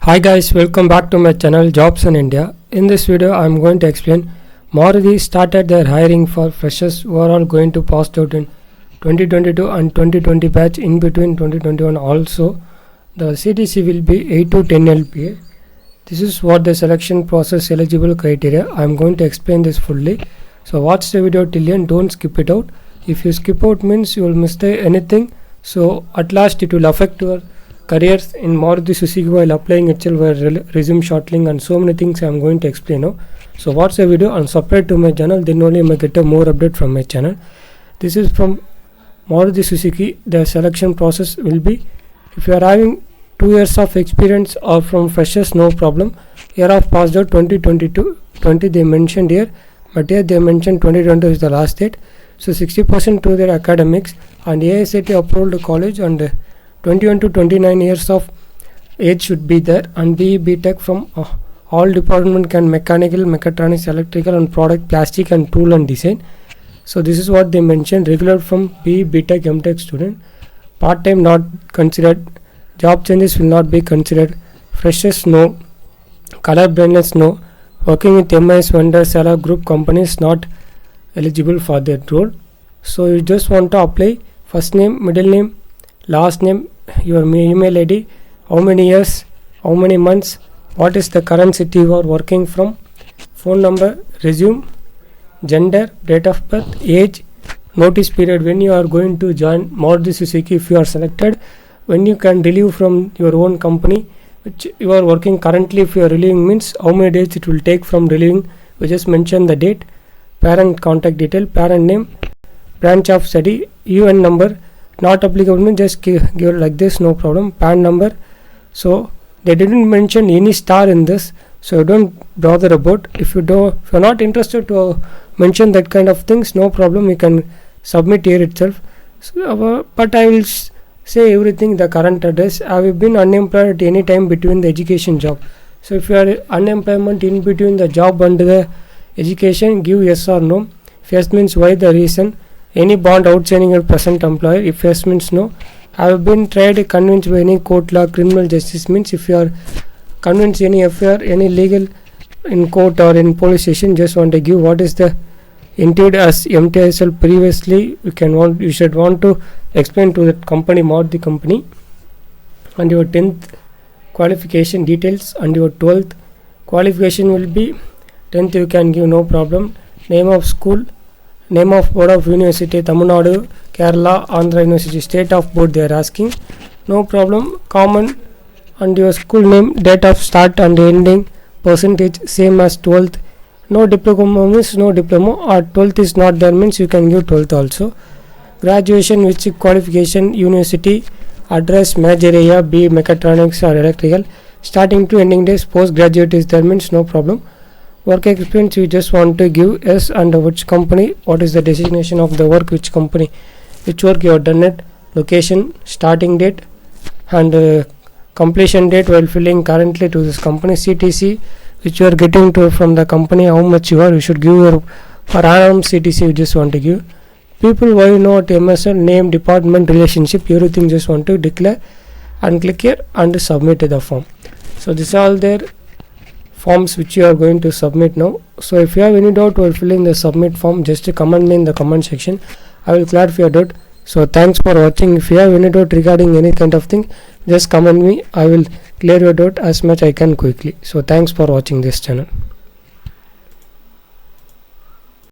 Hi guys, welcome back to my channel Jobs in India. In this video I am going to explain Maruti started their hiring for freshers who are all going to pass out in 2022 and 2020 batch. In between 2021 also the CTC will be 8 to 10 LPA. This is what the selection process eligible criteria. I am going to explain this fully, so watch the video till end, don't skip it out. If you skip out means you will miss anything, so at last it will affect your careers in Maruti Suzuki while applying itself, resume shortling and so many things I am going to explain now. So watch the video and subscribe to my channel, then only you may get a more update from my channel. This is from Maruti Suzuki. The selection process will be, if you are having 2 years of experience or from freshers, no problem. Year of passed out 2020 they mentioned here, but here they mentioned 2020 is the last date. So 60% to their academics and AICT approved college, and 21 to 29 years of age should be there, and BE Tech from all department can mechanical, mechatronics, electrical and product, plastic and tool and design. So this is what they mentioned. Regular from BE Tech MTech student. Part time not considered. Job changes will not be considered. Freshers no. Color blindness no. Working with MIS vendors or group companies not eligible for that role. So you just want to apply first name, middle name, last name, your email ID, how many years, how many months, what is the current city you are working from, phone number, resume, gender, date of birth, age, notice period when you are going to join Maruti Suzuki if you are selected, when you can relieve from your own company which you are working currently. If you are relieving means how many days it will take from relieving. We just mention the date, parent contact detail, parent name, branch of study, UN number. Not applicable, just give like this, no problem. PAN number. So they didn't mention any star in this, so don't bother about. If you're not interested to mention that kind of things, no problem, you can submit here itself. So, but I will say everything. The current address. I have been unemployed at any time between the education job. So if you are unemployment in between the job and the education, give yes or no. If yes means why, the reason. Any bond outstanding at present employer. If yes means no. I have been tried convinced by any court, law, criminal justice means if you are convinced any affair, any legal in court or in police station, just want to give what is the entered as MTSL previously. You should want to explain to that company, Maruti company, and your 10th qualification details, and your 12th qualification will be 10th you can give, no problem. Name of school, name of board of university, Tamil Nadu, Kerala, Andhra University, state of board they are asking, no problem. Common, and your school name, date of start and ending, percentage same as 12th. No diploma means no diploma, or 12th is not there means you can give 12th also. Graduation, which qualification, university, address, major area, B mechatronics or electrical, starting to ending days, postgraduate is there means no problem. Work experience you just want to give yes, and which company, what is the designation of the work, which company, which work you have done it, location, starting date and completion date while filling currently to this company, CTC which you are getting to from the company, how much you should give your per annum CTC you just want to give. People why not MSL, name, department, relationship, everything just want to declare and click here and submit the form. So this is all their forms which you are going to submit now. So if you have any doubt while filling the submit form, just comment me in the comment section. I will clarify your doubt. So thanks for watching. If you have any doubt regarding any kind of thing, just comment me. I will clear your doubt as much I can quickly. So thanks for watching this channel.